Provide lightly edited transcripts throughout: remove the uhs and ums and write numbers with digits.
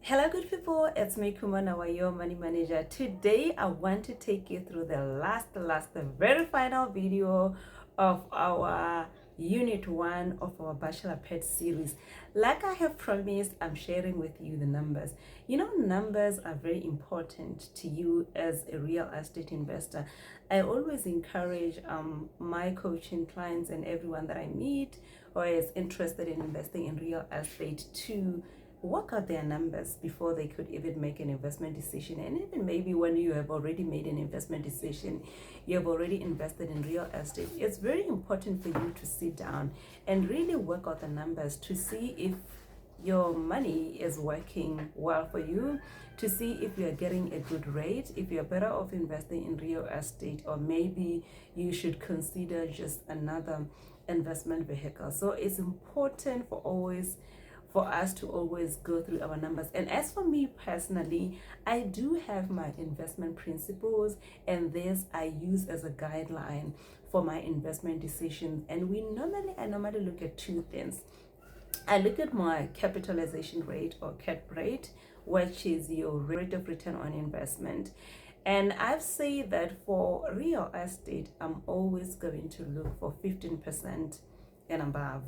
Hello good people, it's me Kumana, your money manager. Today I want to take you through the very final video of our unit 1 of our Bachelor Pet series. Like I have promised, I'm sharing with you the numbers. You know, numbers are very important to you as a real estate investor. I always encourage my coaching clients and everyone that I meet or is interested in investing in real estate to work out their numbers before they could even make an investment decision. And even maybe when you have already made an investment decision, you have already invested in real estate, it's very important for you to sit down and really work out the numbers to see if your money is working well for you, to see if you're getting a good rate, if you're better off investing in real estate, or maybe you should consider just another investment vehicle. So it's important for us to always go through our numbers. And as for me personally, I do have my investment principles, and this I use as a guideline for my investment decisions. And I normally look at two things. I look at my capitalization rate, or cap rate, which is your rate of return on investment. And I've said that for real estate, I'm always going to look for 15% and above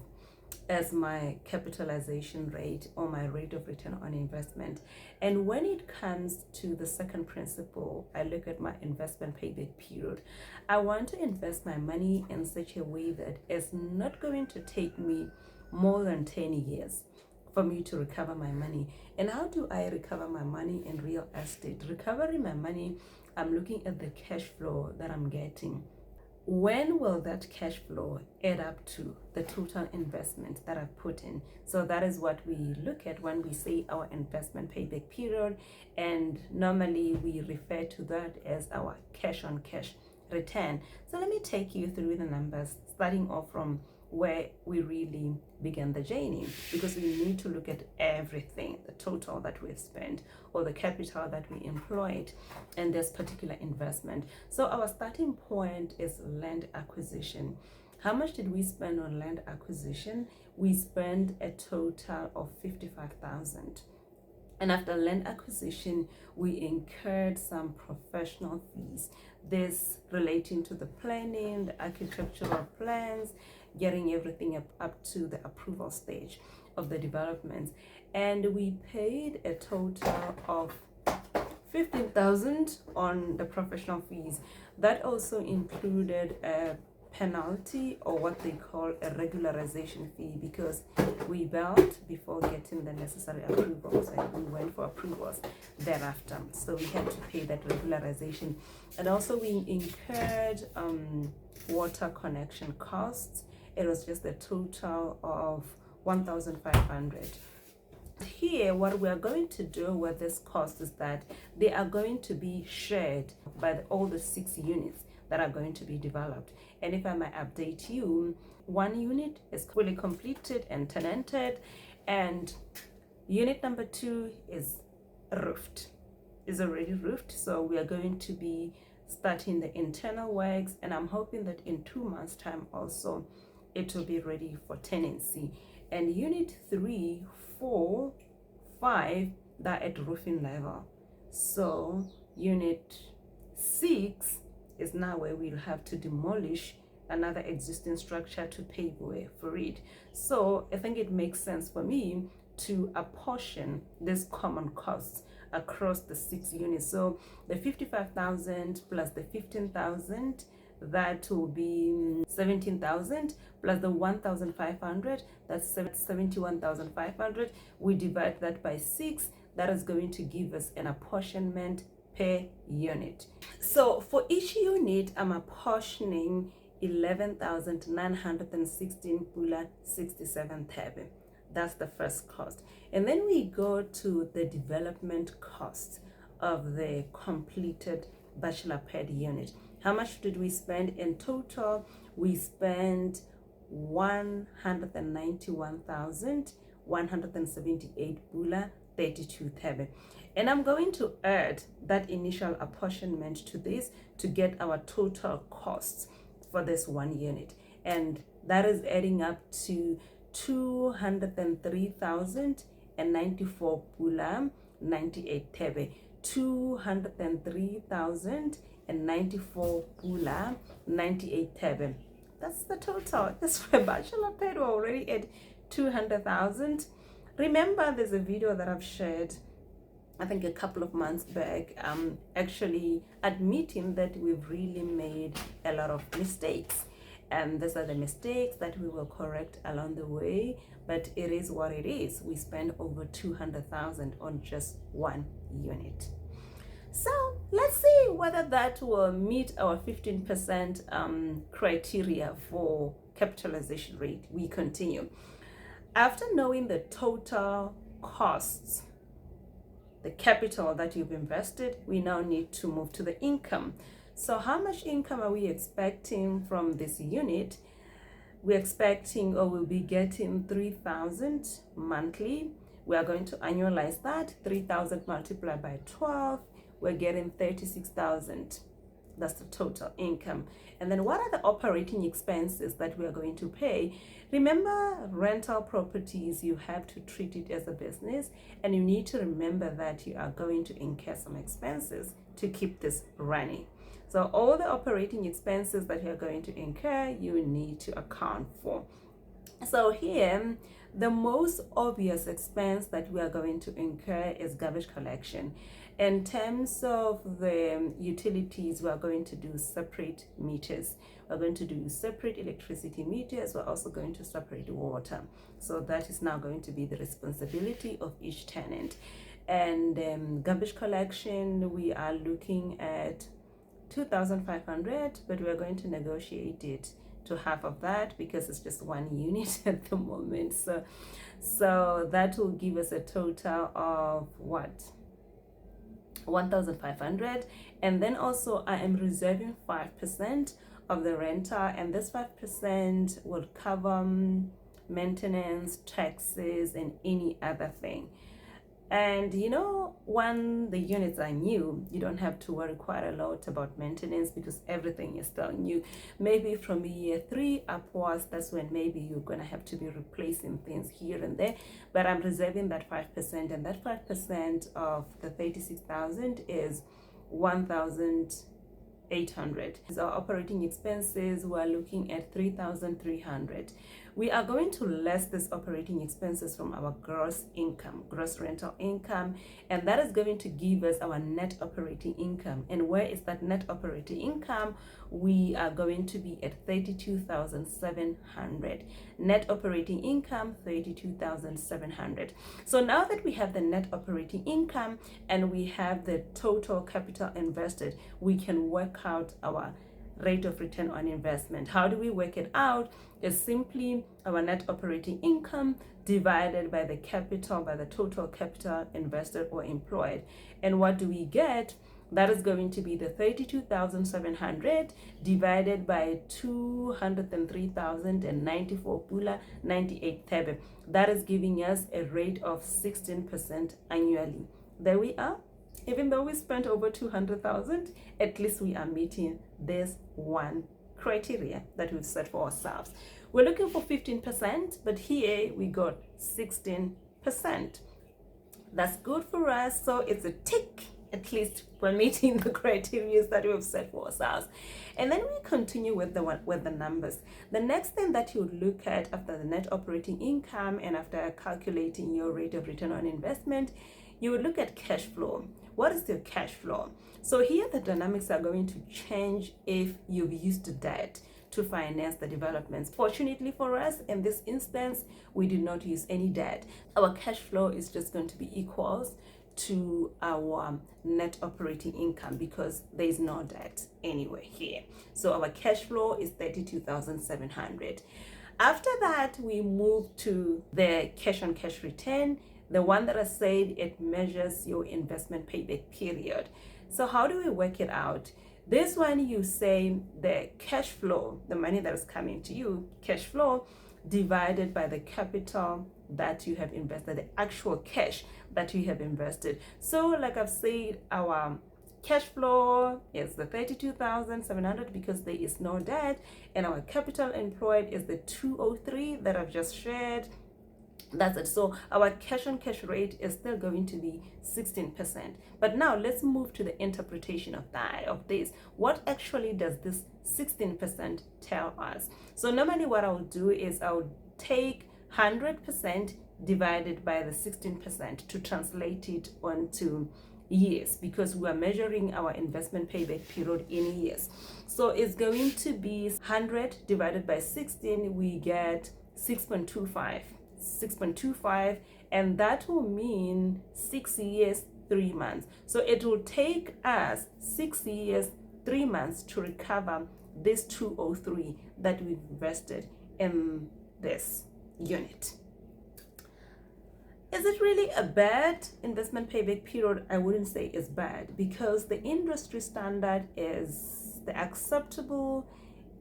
as my capitalization rate or my rate of return on investment. And when it comes to the second principle, I look at my investment payback period. I want to invest my money in such a way that it's not going to take me more than 10 years for me to recover my money. And how do I recover my money in real estate? Recovering my money, I'm looking at the cash flow that I'm getting. When will that cash flow add up to the total investment that I've put in? So that is what we look at when we say our investment payback period, and normally we refer to that as our cash on cash return. So let me take you through the numbers, starting off from where we really began the journey, because we need to look at everything, the total that we've spent or the capital that we employed in this particular investment. So our starting point is land acquisition. How much did we spend on land acquisition? We spent a total of 55,000. And after land acquisition, we incurred some professional fees, this relating to the planning, the architectural plans, getting everything up to the approval stage of the developments. And we paid a total of 15,000 on the professional fees. That also included a penalty, or what they call a regularization fee, because we built before getting the necessary approvals and we went for approvals thereafter. So we had to pay that regularization. And also we incurred water connection costs. It was just a total of 1,500. Here, what we are going to do with this cost is that they are going to be shared by all the 6 units that are going to be developed. And if I might update you, 1 unit is fully completed and tenanted, and unit number 2 is already roofed. So we are going to be starting the internal works, and I'm hoping that in 2 months time also it will be ready for tenancy. And unit 3, 4, 5, they're at roofing level. So unit 6 is now where we'll have to demolish another existing structure to pave way for it. So I think it makes sense for me to apportion this common costs across the 6 units. So the 55,000 plus the 15,000, that will be 17,000, plus the 1,500, that's 71,500. We divide that by 6, that is going to give us an apportionment per unit. So for each unit, I'm apportioning 11,916 pula 67 tabe. That's the first cost. And then we go to the development cost of the completed Bachelor Pad unit. How much did we spend in total? We spent 191,178 pula 32 tabe. And I'm going to add that initial apportionment to this to get our total costs for this 1 unit. And that is adding up to 203,094 pula 98 tebe, 203,094 pula, 98 tebe. That's the total. That's why Bachelor paid. We're already at 200,000. Remember, there's a video that I've shared, I think a couple of months back, actually admitting that we've really made a lot of mistakes. And these are the mistakes that we will correct along the way, but it is what it is. We spend over 200,000 on just one unit. So let's see whether that will meet our 15% criteria for capitalization rate. We continue. After knowing the total costs, the capital that you've invested, we now need to move to the income. So how much income are we expecting from this unit? We're expecting, or we'll be getting 3,000 monthly. We are going to annualize that. 3,000 multiplied by 12, we're getting 36,000. That's the total income. And then what are the operating expenses that we are going to pay? Remember, rental properties, you have to treat it as a business, and you need to remember that you are going to incur some expenses to keep this running. So all the operating expenses that you're going to incur, you need to account for. So here, the most obvious expense that we are going to incur is garbage collection. In terms of the utilities, we are going to do separate meters. We're going to do separate electricity meters. We're also going to separate water. So that is now going to be the responsibility of each tenant. And garbage collection, we are looking at 2,500, but we're going to negotiate it to half of that because it's just one unit at the moment. So that will give us a total of what? 1,500. And then also I am reserving 5% of the rental, and this 5% will cover maintenance, taxes, and any other thing. And you know, when the units are new, you don't have to worry quite a lot about maintenance because everything is still new. Maybe from year 3 upwards, that's when maybe you're going to have to be replacing things here and there. But I'm reserving that 5%, and that 5% of the 36,000 is 1,800. So our operating expenses, we're looking at 3,300. We are going to less this operating expenses from our gross income, gross rental income, and that is going to give us our net operating income. And where is that net operating income? We are going to be at 32,700. Net operating income, 32,700. So now that we have the net operating income and we have the total capital invested, we can work out our rate of return on investment. How do we work it out? It's simply our net operating income divided by the capital, by the total capital invested or employed. And what do we get? That is going to be the 32,700 divided by 203,094 pula, 98 tebe. That is giving us a rate of 16% annually. There we are. Even though we spent over 200,000, at least we are meeting this one criteria that we've set for ourselves. We're looking for 15%, but here we got 16%. That's good for us. So it's a tick. At least we're meeting the criteria that we've set for ourselves. And then we continue with the numbers. The next thing that you would look at after the net operating income and after calculating your rate of return on investment, you would look at cash flow. What is your cash flow? So here the dynamics are going to change if you've used debt to finance the developments. Fortunately for us, in this instance, we did not use any debt. Our cash flow is just going to be equals to our net operating income because there is no debt anywhere here. So our cash flow is 32,700. After that, we move to the cash on cash return, the one that I said it measures your investment payback period. So how do we work it out? This one, you say the cash flow, the money that is coming to you, cash flow divided by the capital that you have invested, the actual cash that you have invested. So like I've said, our cash flow is the 32,700 because there is no debt, and our capital employed is the 203 that I've just shared. That's it. So our cash on cash rate is still going to be 16%. But now let's move to the interpretation of this. What actually does this 16% tell us? So normally what I'll do is I'll take 100% divided by the 16% to translate it onto years, because we are measuring our investment payback period in years. So it's going to be 100 divided by 16, we get 6.25, and that will mean 6 years 3 months. So it will take us 6 years 3 months to recover this 203 that we've invested in this unit. Is it really a bad investment payback period? I wouldn't say it's bad, because the industry standard is the acceptable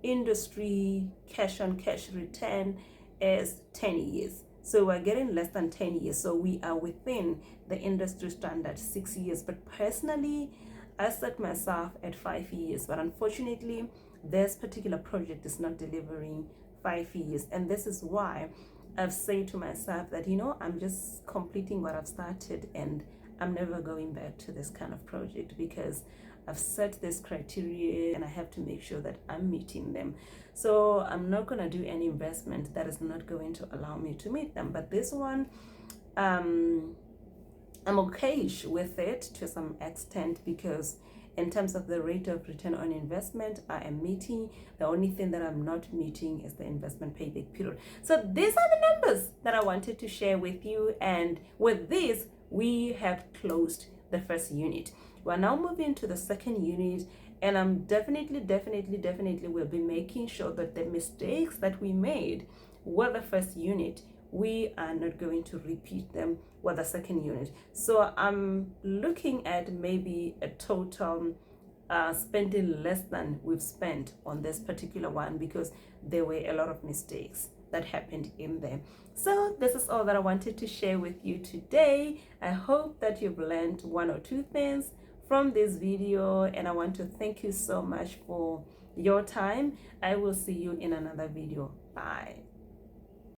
industry cash on cash return is 10 years. So we're getting less than 10 years. So we are within the industry standard 6 years. But personally, I set myself at 5 years. But unfortunately, this particular project is not delivering 5 years. And this is why I've said to myself that, I'm just completing what I've started, and I'm never going back to this kind of project, because I've set this criteria and I have to make sure that I'm meeting them. So I'm not going to do any investment that is not going to allow me to meet them. But this one, I'm okay with it to some extent, because in terms of the rate of return on investment, I am meeting. The only thing that I'm not meeting is the investment payback period. So these are the numbers that I wanted to share with you. And with this, we have closed the first unit. We're now moving to the second unit, and I'm definitely will be making sure that the mistakes that we made with the first unit, we are not going to repeat them with the second unit. So I'm looking at maybe a total spending less than we've spent on this particular one, because there were a lot of mistakes that happened in there. So this is all that I wanted to share with you today. I hope that you've learned 1 or 2 things from this video, and I want to thank you so much for your time. I will see you in another video. Bye.